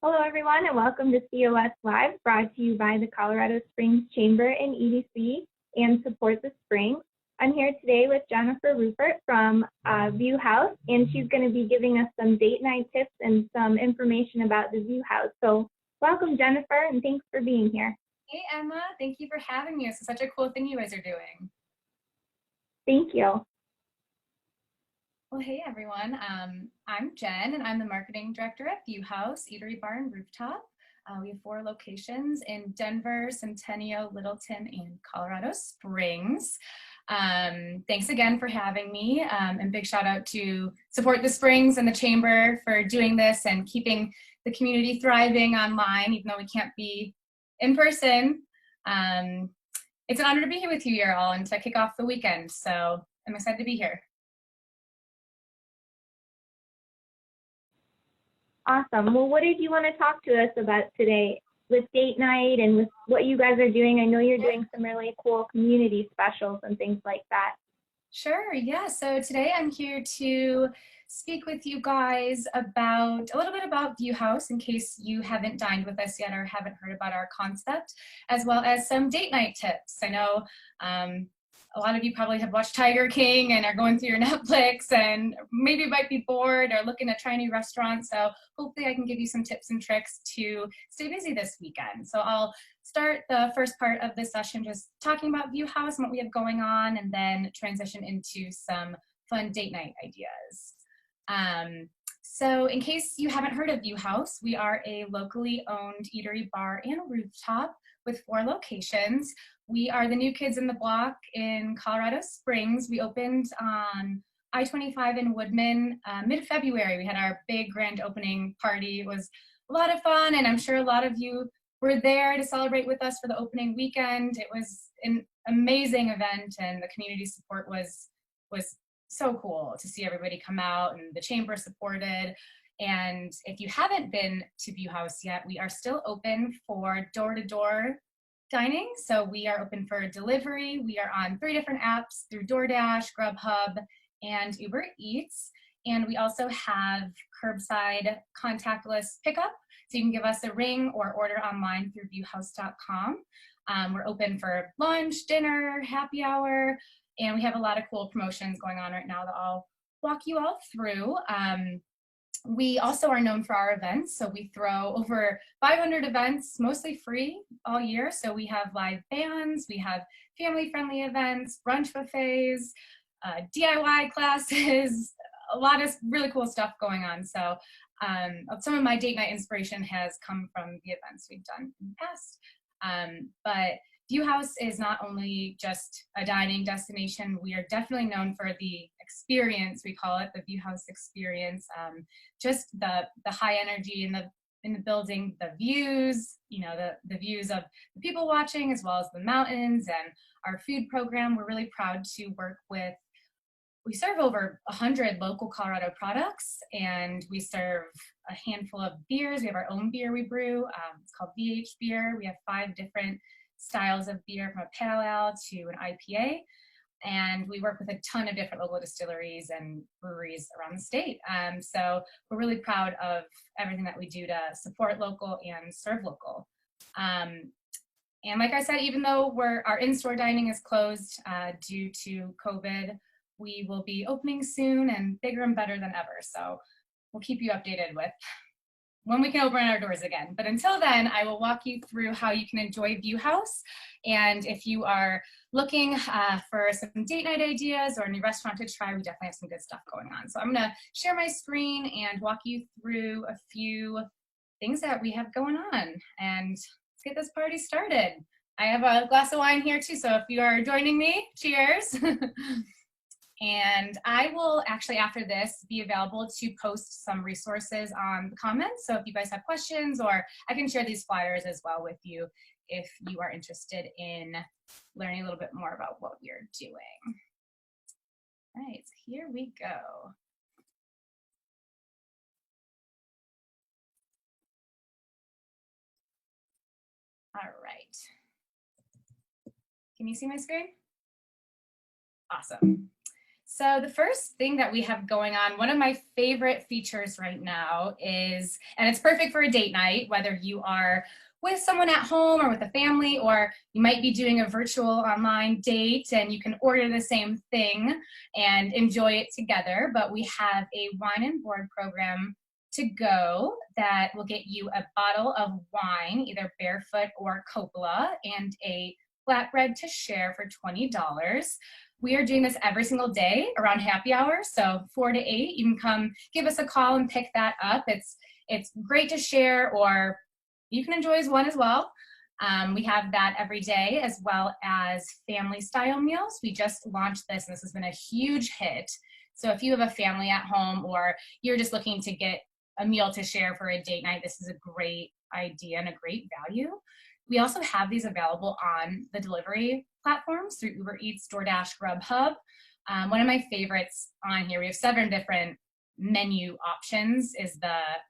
Hello, everyone, and welcome to COS Live, brought to you by the Colorado Springs Chamber and EDC and Support the Springs. I'm here today with Jennifer Ruppert from ViewHouse, and she's going to be giving us some date night tips and some information about the ViewHouse. So welcome, Jennifer, and thanks for being here. Hey, Emma. Thank you for having me. It's such a cool thing you guys are doing. Thank you. Well, hey, everyone. I'm Jen, and I'm the marketing director at ViewHouse, Eatery Bar and Rooftop. We have 4 locations in Denver, Centennial, Littleton, and Colorado Springs. Thanks again for having me, and big shout out to Support the Springs and the Chamber for doing this and keeping the community thriving online, even though we can't be in person. It's an honor to be here with you all and to kick off the weekend, so I'm excited to be here. Awesome. Well, what did you want to talk to us about today with date night and with what you guys are doing? I know you're doing some really cool community specials and things like that. Sure, yeah. So today I'm here to speak with you guys about a little bit about ViewHouse in case you haven't dined with us yet or haven't heard about our concept, as well as some date night tips. I know a lot of you probably have watched Tiger King and are going through your Netflix and maybe might be bored or looking to try a new restaurant. So hopefully I can give you some tips and tricks to stay busy this weekend. So I'll start the first part of this session just talking about ViewHouse and what we have going on, and then transition into some fun date night ideas. So in case you haven't heard of ViewHouse, we are a locally owned eatery, bar, and rooftop with 4 locations. We are the new kids in the block in Colorado Springs. We opened on I-25 in Woodman mid-February. We had our big grand opening party. It was a lot of fun, and I'm sure a lot of you were there to celebrate with us for the opening weekend. It was an amazing event, and the community support was so cool to see everybody come out, and the chamber supported. And if you haven't been to ViewHouse yet, we are still open for door-to-door dining. So we are open for delivery. We are on 3 different apps through DoorDash, Grubhub, and Uber Eats. And we also have curbside contactless pickup. So you can give us a ring or order online through viewhouse.com. We're open for lunch, dinner, happy hour, and we have a lot of cool promotions going on right now that I'll walk you all through. We also are known for our events. So we throw over 500 events, mostly free all year. So we have live bands, we have family-friendly events, brunch buffets, DIY classes, a lot of really cool stuff going on. So some of my date night inspiration has come from the events we've done in the past. But ViewHouse is not only just a dining destination. We are definitely known for the experience, we call it the ViewHouse experience. Just the high energy in the building, the views, you know, the views of the people watching, as well as the mountains, and our food program. We're really proud to work with. We serve over 100 local Colorado products, and we serve a handful of beers. We have our own beer we brew. It's called VH beer. We have 5 different styles of beer, from a pale ale to an IPA. And we work with a ton of different local distilleries and breweries around the state. So we're really proud of everything that we do to support local and serve local. And like I said, even though our in-store dining is closed due to COVID, we will be opening soon and bigger and better than ever. So we'll keep you updated with when we can open our doors again. But until then, I will walk you through how you can enjoy ViewHouse. And if you are looking for some date night ideas or a new restaurant to try, we definitely have some good stuff going on. So I'm gonna share my screen and walk you through a few things that we have going on. And let's get this party started. I have a glass of wine here too, so if you are joining me, cheers. And I will actually, after this, be available to post some resources on the comments. So if you guys have questions, or I can share these flyers as well with you if you are interested in learning a little bit more about what we're doing. All right, so here we go. All right. Can you see my screen? Awesome. So the first thing that we have going on, one of my favorite features right now is, and it's perfect for a date night, whether you are with someone at home or with a family, or you might be doing a virtual online date and you can order the same thing and enjoy it together. But we have a wine and board program to go that will get you a bottle of wine, either Barefoot or Coppola, and a flatbread to share for $20. We are doing this every single day around happy hour, so 4 to 8. You can come give us a call and pick that up. It's great to share, or you can enjoy as one as well. We have that every day, as well as family style meals. We just launched this, and this has been a huge hit. So if you have a family at home, or you're just looking to get a meal to share for a date night, this is a great idea and a great value. We also have these available on the delivery platforms through Uber Eats, DoorDash, Grubhub. One of my favorites on here, we have 7 different menu options, is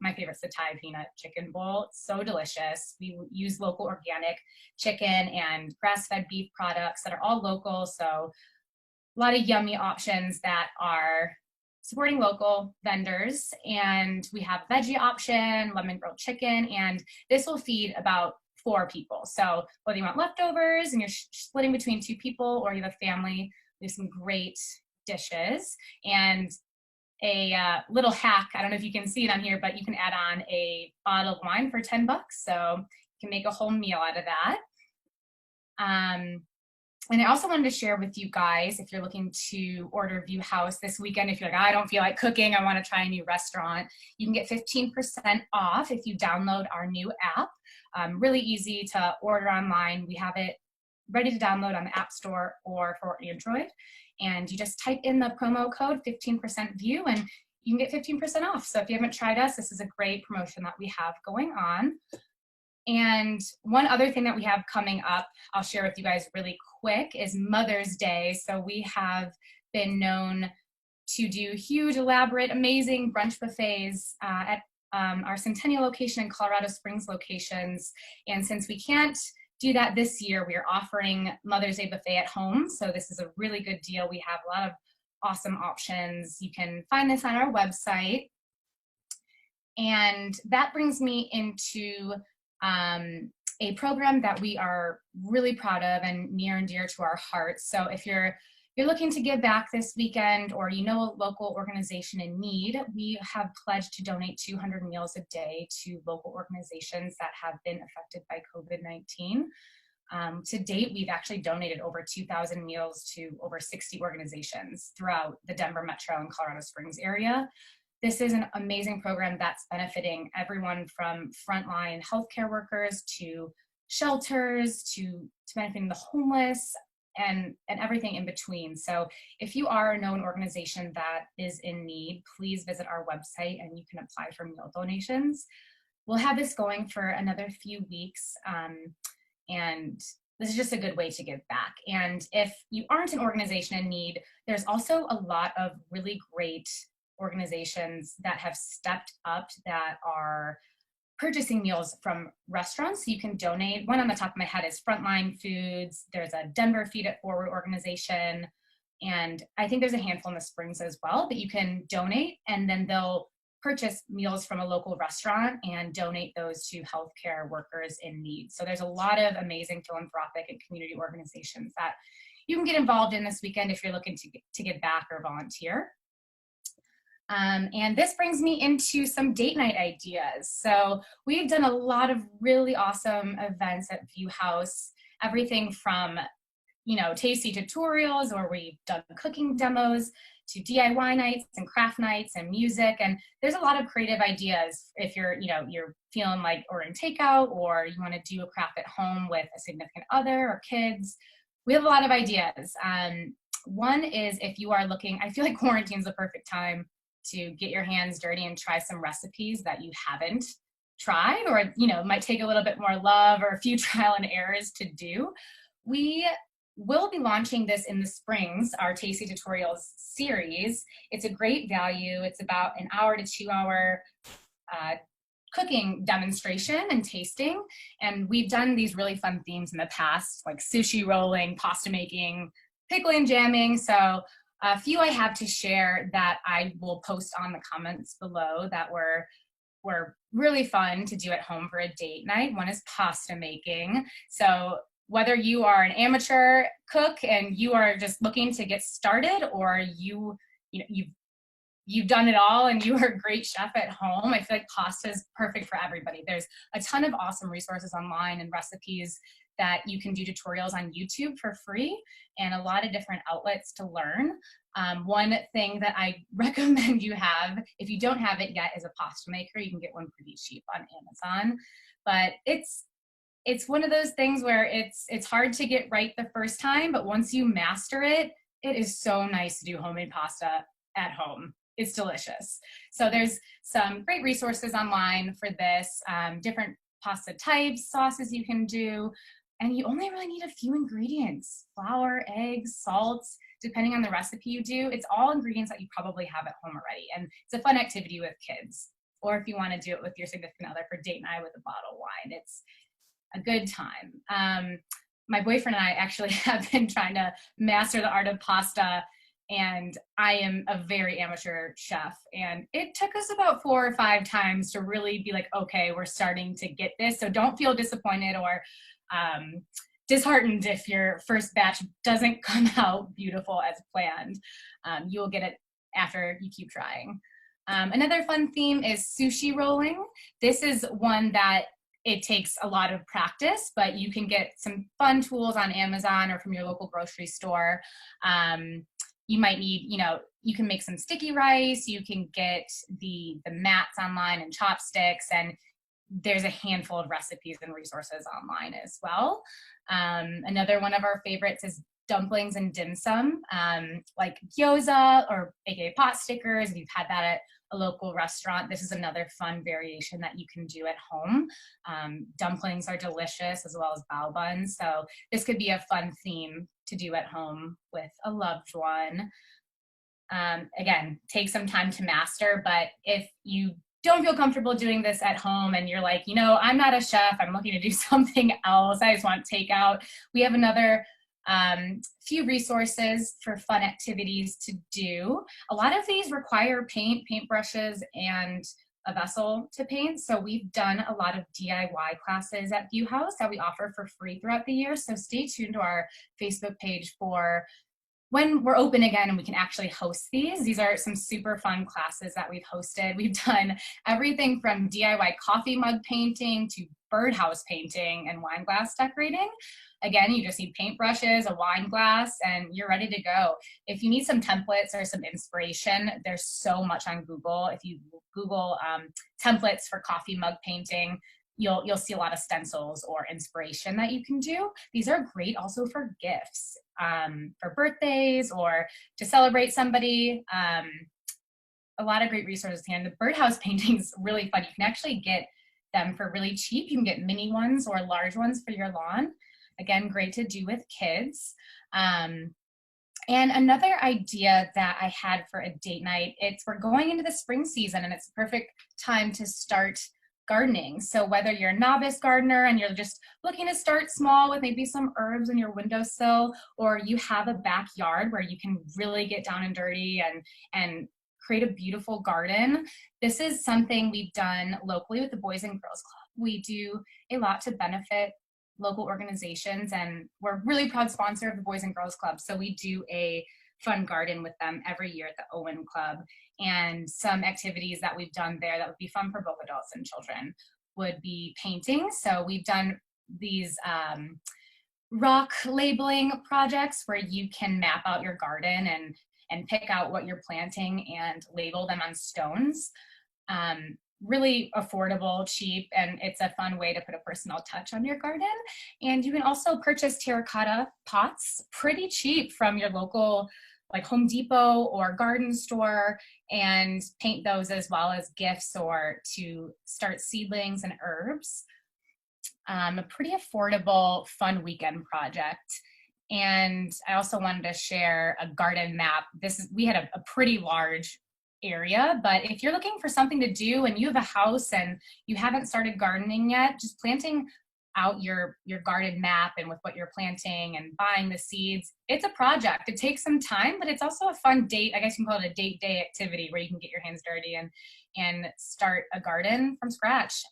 my favorite's the Thai peanut chicken bowl. It's so delicious. We use local organic chicken and grass-fed beef products that are all local, so a lot of yummy options that are supporting local vendors. And we have veggie option, lemon grilled chicken, and this will feed about 4 people. So whether you want leftovers and you're splitting between 2 people, or you have a family, we have some great dishes. And a little hack, I don't know if you can see it on here, but you can add on a bottle of wine for $10. So you can make a whole meal out of that. And I also wanted to share with you guys, if you're looking to order ViewHouse this weekend, if you're like, I don't feel like cooking, I want to try a new restaurant, you can get 15% off if you download our new app. Really easy to order online. We have it ready to download on the App Store or for Android. And you just type in the promo code 15% view and you can get 15% off. So if you haven't tried us, this is a great promotion that we have going on. And one other thing that we have coming up, I'll share with you guys really quick, is Mother's Day. So we have been known to do huge, elaborate, amazing brunch buffets at our Centennial location and Colorado Springs locations. And since we can't do that this year, we are offering Mother's Day buffet at home. So this is a really good deal. We have a lot of awesome options. You can find this on our website. And that brings me into a program that we are really proud of and near and dear to our hearts. So if you're looking to give back this weekend, or you know a local organization in need, we have pledged to donate 200 meals a day to local organizations that have been affected by COVID-19. To date, we've actually donated over 2,000 meals to over 60 organizations throughout the Denver metro and Colorado Springs area. This is an amazing program that's benefiting everyone from frontline healthcare workers to shelters to benefiting the homeless and everything in between. So if you are a known organization that is in need, please visit our website and you can apply for meal donations. We'll have this going for another few weeks. And this is just a good way to give back. And if you aren't an organization in need, there's also a lot of really great organizations that have stepped up that are purchasing meals from restaurants. So you can donate. One on the top of my head is Frontline Foods. There's a Denver Feed It Forward organization. And I think there's a handful in the Springs as well that you can donate, and then they'll purchase meals from a local restaurant and donate those to healthcare workers in need. So there's a lot of amazing philanthropic and community organizations that you can get involved in this weekend if you're looking to give back or volunteer. And this brings me into some date night ideas. So we've done a lot of really awesome events at ViewHouse, everything from, tasty tutorials, or we've done cooking demos, to DIY nights and craft nights and music. And there's a lot of creative ideas if you're feeling like ordering takeout, or you want to do a craft at home with a significant other or kids. We have a lot of ideas. One is, if you are looking, I feel like quarantine's the perfect time to get your hands dirty and try some recipes that you haven't tried, or it might take a little bit more love or a few trial and errors to do. We will be launching this in the Springs, our Tasty Tutorials series. It's a great value. It's about an hour to 2 hour cooking demonstration and tasting. And we've done these really fun themes in the past, like sushi rolling, pasta making, pickling, jamming. So A few I have to share that I will post on the comments below that were really fun to do at home for a date night. One is pasta making. So whether you are an amateur cook and you are just looking to get started, or you've done it all and you are a great chef at home, I feel like pasta is perfect for everybody. There's a ton of awesome resources online and recipes that you can do tutorials on YouTube for free, and a lot of different outlets to learn. One thing that I recommend you have, if you don't have it yet, is a pasta maker. You can get one pretty cheap on Amazon, but it's one of those things where it's hard to get right the first time, but once you master it, it is so nice to do homemade pasta at home. It's delicious. So there's some great resources online for this, different pasta types, sauces you can do, and you only really need a few ingredients: flour, eggs, salts, depending on the recipe you do. It's all ingredients that you probably have at home already, and it's a fun activity with kids, or if you want to do it with your significant other for date night with a bottle of wine. It's a good time. My boyfriend and I actually have been trying to master the art of pasta, and I am a very amateur chef, and it took us about 4 or 5 times to really be like, okay, we're starting to get this. So don't feel disappointed or disheartened if your first batch doesn't come out beautiful as planned. You will get it after you keep trying. Another fun theme is sushi rolling. This is one that it takes a lot of practice, but you can get some fun tools on Amazon or from your local grocery store. You might need, you can make some sticky rice, you can get the mats online and chopsticks, and there's a handful of recipes and resources online as well. Another one of our favorites is dumplings and dim sum, like gyoza or aka pot stickers. If you've had that at a local restaurant, this is another fun variation that you can do at home. Dumplings are delicious, as well as bao buns. So this could be a fun theme to do at home with a loved one. Again, take some time to master, but if you don't feel comfortable doing this at home and you're like, I'm not a chef, I'm looking to do something else, I just want takeout, we have another few resources for fun activities to do. A lot of these require paint brushes, and a vessel to paint. So we've done a lot of DIY classes at ViewHouse that we offer for free throughout the year. So stay tuned to our Facebook page for when we're open again and we can actually host these. These are some super fun classes that we've hosted. We've done everything from DIY coffee mug painting to birdhouse painting and wine glass decorating. Again, you just need paintbrushes, a wine glass, and you're ready to go. If you need some templates or some inspiration, there's so much on Google. If you Google templates for coffee mug painting, you'll see a lot of stencils or inspiration that you can do. These are great also for gifts, for birthdays or to celebrate somebody. A lot of great resources here. And the birdhouse painting is really fun. You can actually get them for really cheap. You can get mini ones or large ones for your lawn. Again, great to do with kids. And another idea that I had for a date night, we're going into the spring season and it's a perfect time to start gardening. So whether you're a novice gardener and you're just looking to start small with maybe some herbs on your windowsill, or you have a backyard where you can really get down and dirty and create a beautiful garden, this is something we've done locally with the Boys and Girls Club. We do a lot to benefit local organizations, and we're a really proud sponsor of the Boys and Girls Club. So we do a fun garden with them every year at the Owen Club. And some activities that we've done there that would be fun for both adults and children would be painting. So we've done these rock labeling projects where you can map out your garden and pick out what you're planting and label them on stones. Really affordable, cheap, and it's a fun way to put a personal touch on your garden. And you can also purchase terracotta pots pretty cheap from your local like Home Depot or garden store and paint those as well as gifts or to start seedlings and herbs. A pretty affordable, fun weekend project. And I also wanted to share a garden map. We had a pretty large area, but if you're looking for something to do and you have a house and you haven't started gardening yet, just planting out your garden map and with what you're planting and buying the seeds. It's a project. It takes some time, but it's also a fun date. I guess you can call it a date day activity where you can get your hands dirty and start a garden from scratch.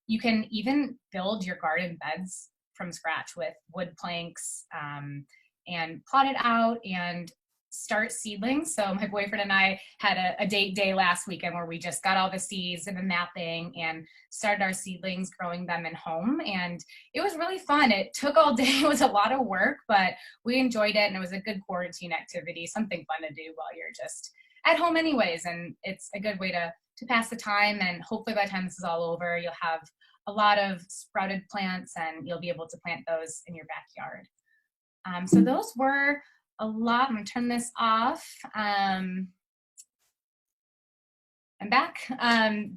You can even build your garden beds from scratch with wood planks and plot it out and start seedlings. So my boyfriend and I had a date day last weekend where we just got all the seeds and the mapping and started our seedlings, growing them in home. And it was really fun. It took all day. It was a lot of work, but we enjoyed it. And it was a good quarantine activity, something fun to do while you're just at home anyways. And it's a good way to pass the time. And hopefully by the time this is all over, you'll have a lot of sprouted plants and you'll be able to plant those in your backyard. So those were a lot. I'm gonna turn this off. I'm back.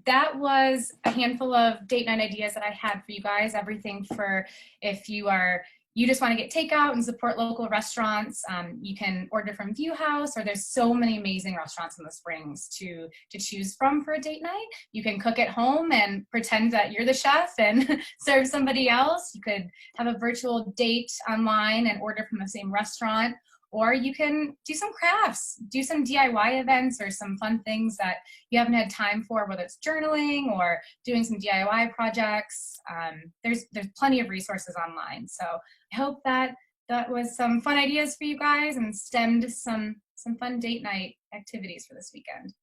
That was a handful of date night ideas that I had for you guys. Everything for if you just want to get takeout and support local restaurants. You can order from ViewHouse, or there's so many amazing restaurants in the Springs to choose from for a date night. You can cook at home and pretend that you're the chef and serve somebody else. You could have a virtual date online and order from the same restaurant. Or you can do some crafts, do some DIY events or some fun things that you haven't had time for, whether it's journaling or doing some DIY projects. There's plenty of resources online. So I hope that was some fun ideas for you guys and stemmed some fun date night activities for this weekend.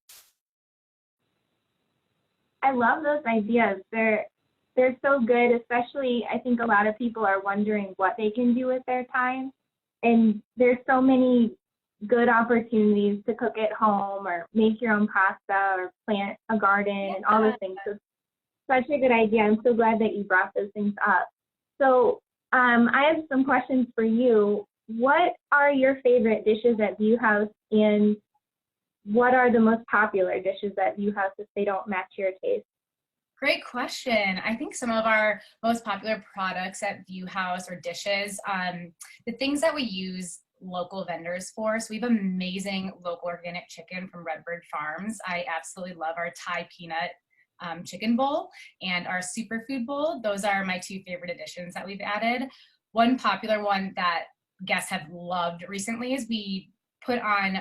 I love those ideas. They're so good, especially I think a lot of people are wondering what they can do with their time. And there's so many good opportunities to cook at home or make your own pasta or plant a garden and all those things. So such a good idea. I'm so glad that you brought those things up. So I have some questions for you. What are your favorite dishes at ViewHouse, and what are the most popular dishes at ViewHouse if they don't match your taste? Great question. I think some of our most popular products at ViewHouse or dishes, the things that we use local vendors for. So we have amazing local organic chicken from Ruppert Farms. I absolutely love our Thai peanut chicken bowl and our superfood bowl. Those are my two favorite additions that we've added. One popular one that guests have loved recently is we put on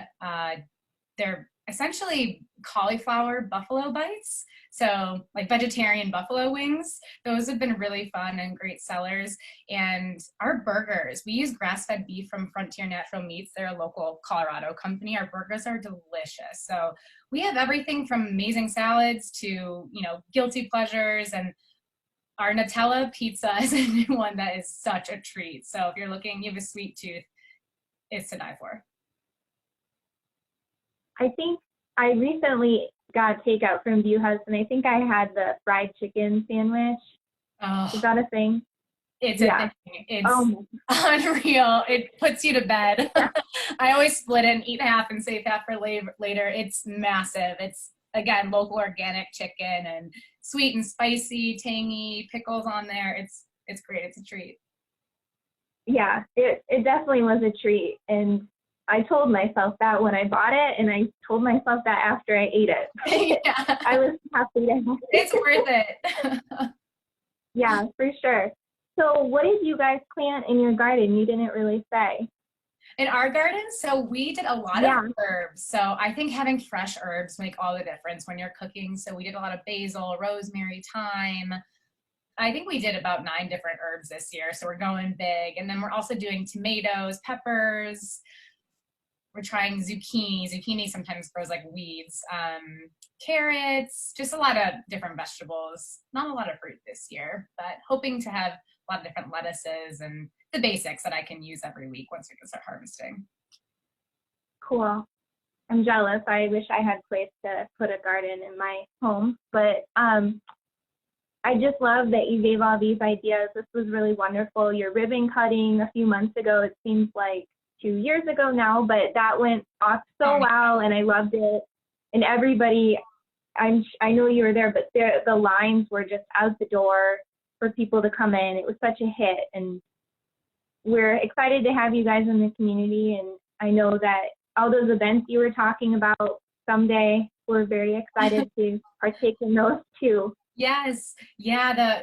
their essentially cauliflower buffalo bites. So like vegetarian buffalo wings, those have been really fun and great sellers. And our burgers, we use grass-fed beef from Frontier Natural Meats. They're a local Colorado company. Our burgers are delicious. So we have everything from amazing salads to, guilty pleasures, and our Nutella pizza is a new one that is such a treat. So if you're looking, you have a sweet tooth, it's to die for. I think I recently got takeout from ViewHouse, and I think I had the fried chicken sandwich. Oh, is that a thing? It's a thing. It's unreal. It puts you to bed. I always split it and eat half and save half for later. It's massive. It's, again, local organic chicken and sweet and spicy, tangy, pickles on there. It's great. It's a treat. Yeah, it definitely was a treat. And I told myself that when I bought it, and I told myself that after I ate it. Yeah. I was happy to have it. It's worth it. Yeah, for sure. So what did you guys plant in your garden? You didn't really say. In our garden, so we did a lot of herbs. So I think having fresh herbs make all the difference when you're cooking. So we did a lot of basil, rosemary, thyme. I think we did about 9 different herbs this year. So we're going big. And then we're also doing tomatoes, peppers. We're trying zucchini. Zucchini sometimes grows like weeds. Carrots, just a lot of different vegetables. Not a lot of fruit this year, but hoping to have a lot of different lettuces and the basics that I can use every week once we can start harvesting. Cool. I'm jealous. I wish I had place to put a garden in my home, but I just love that you gave all these ideas. This was really wonderful. Your ribbon cutting a few months ago, it seems like 2 years ago now, but that went off so well, and I loved it. And everybody, I know you were there, but the lines were just out the door for people to come in. It was such a hit, and we're excited to have you guys in the community. And I know that all those events you were talking about someday, we're very excited to partake in those too. Yes, yeah,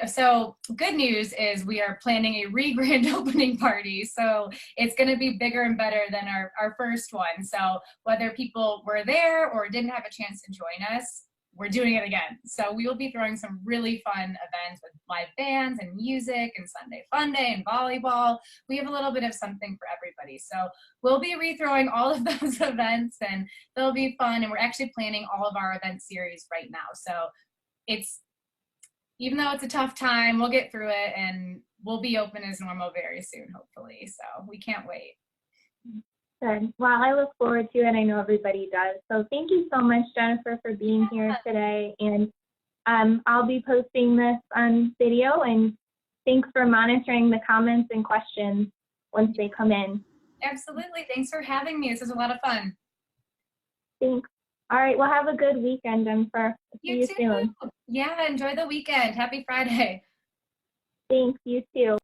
so good news is we are planning a grand opening party. So it's going to be bigger and better than our first one. So whether people were there or didn't have a chance to join us, we're doing it again. So we will be throwing some really fun events with live bands and music and Sunday fun day and volleyball. We have a little bit of something for everybody. So we'll be rethrowing all of those events, and they'll be fun. And we're actually planning all of our event series right now. So even though it's a tough time, we'll get through it and we'll be open as normal very soon, hopefully. So we can't wait. Good. Well, I look forward to it. I know everybody does. So thank you so much, Jennifer, for being here today. And I'll be posting this on video, and thanks for monitoring the comments and questions once they come in. Absolutely. Thanks for having me. This was a lot of fun. Thanks. All right. Well, have a good weekend, Jennifer. See you soon. Yeah, enjoy the weekend. Happy Friday. Thanks. You too.